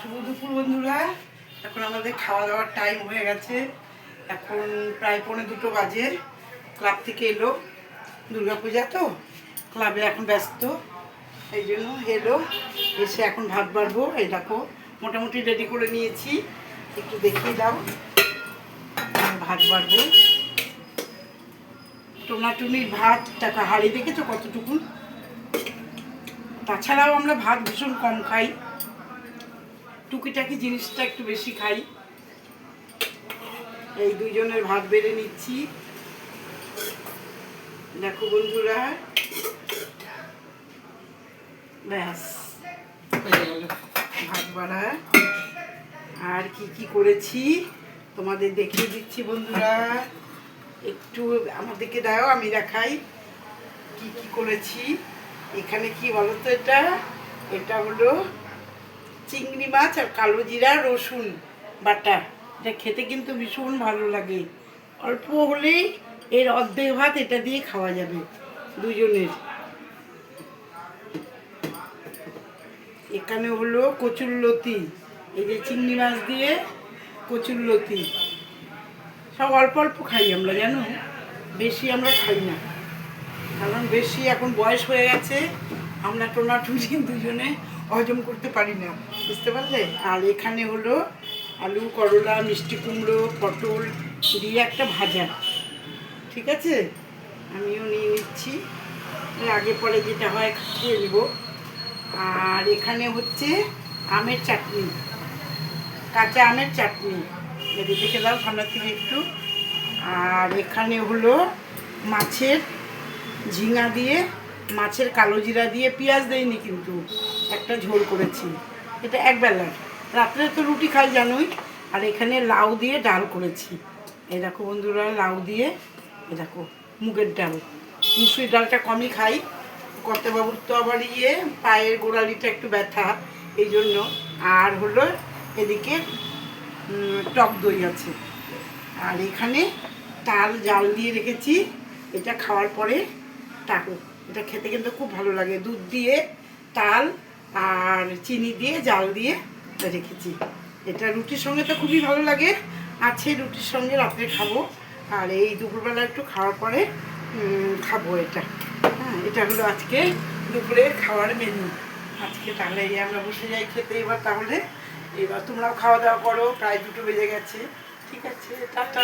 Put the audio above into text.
শুভ দুপুর বন্ধুরা। এখন আমাদের খাওয়া দাওয়ার টাইম হয়ে গেছে। এখন প্রায় 1:45 বাজে। ক্লাব থেকে এলো, দুর্গাপূজা তো ক্লাবে এখন ব্যস্ত, এই জন্য এলো। এসে এখন ভাত বাড়বো। এই দেখো মোটামুটি রেডি করে নিয়েছি, একটু দেখিয়ে দাও। ভাত বাড়বো, টোনাটুনির ভাত, টাকা হাঁড়ি দেখেছো কতটুকু। তাছাড়াও আমরা ভাত ভীষণ কম খাই, টুকিটাকি জিনিসটা একটু বেশি খাই। এই দুইজনের ভাত বেড়ে নিচ্ছি। দেখো বন্ধুরা, ব্যাস হয়ে গেল ভাত বাড়া। আর কি কি করেছি তোমাদের দেখিয়ে দিচ্ছি বন্ধুরা, একটু আমাদেরকে দাও, আমি দেখাই কি কি করেছি। এখানে কি বলো তো, এটা হলো চিংড়ি মাছ আর কালো জিরা রসুন বাটা। এটা খেতে কিন্তু ভীষণ ভালো লাগে। অল্প হলেই এর অর্ধেক ভাত এটা দিয়ে খাওয়া যাবে দুজনের। এখানে হলো কচুরলতি, এই যে চিংড়ি মাছ দিয়ে কচুরলতি। সব অল্প অল্প খাই আমরা, জানো, বেশি আমরা খাই না, কারণ বেশি এখন বয়স হয়ে গেছে, আমরা টোনাটুনি দুজনে হজম করতে পারি না, বুঝতে পারলে। আর এখানে হলো আলু, করলা, মিষ্টি কুমড়ো, পটল দিয়ে একটা ভাজা। ঠিক আছে, আমিও নিয়ে নিচ্ছি, আগে পরে যেটা হয় খেয়ে নেব। আর এখানে হচ্ছে আমের চাটনি, কাঁচা আমের চাটনি, এটি দেখে দাও সামনের থেকে একটু। আর এখানে হলো মাছের ঝিঙা দিয়ে, মাছের কালো জিরা দিয়ে, পেঁয়াজ দেয়নি কিন্তু, একটা ঝোল করেছি। এটা একবেলার, রাত্রে তো রুটি খাই জানোই। আর এখানে লাউ দিয়ে ডাল করেছি। এই দেখো বন্ধুরা, লাউ দিয়ে, এই দেখো মুগের ডাল। মুসুরির ডালটা কমই খাই, কর্তাবাবুর তো আবার পায়ের গোড়ালিটা একটু ব্যথা, এই জন্য। আর হলো এদিকে টক দই আছে। আর এখানে তাল জাল দিয়ে রেখেছি, এটা খাওয়ার পরে টাকো। এটা খেতে কিন্তু খুব ভালো লাগে, দুধ দিয়ে তাল আর চিনি দিয়ে জাল দিয়ে রেখেছি। এটা রুটির সঙ্গে তো খুবই ভালো লাগে, আছে রুটির সঙ্গে রাত্রে খাবো। আর এই দুপুরবেলা একটু খাওয়ার পরে খাবো এটা। হ্যাঁ, এটা হলো আজকে দুপুরের খাওয়ার মেনু আজকে। তাহলে এই আমরা বসে যাই খেতে এবার। তাহলে এবার তোমরাও খাওয়া দাওয়া করো, প্রায় 2টো বেজে গেছে। ঠিক আছে, টাটা।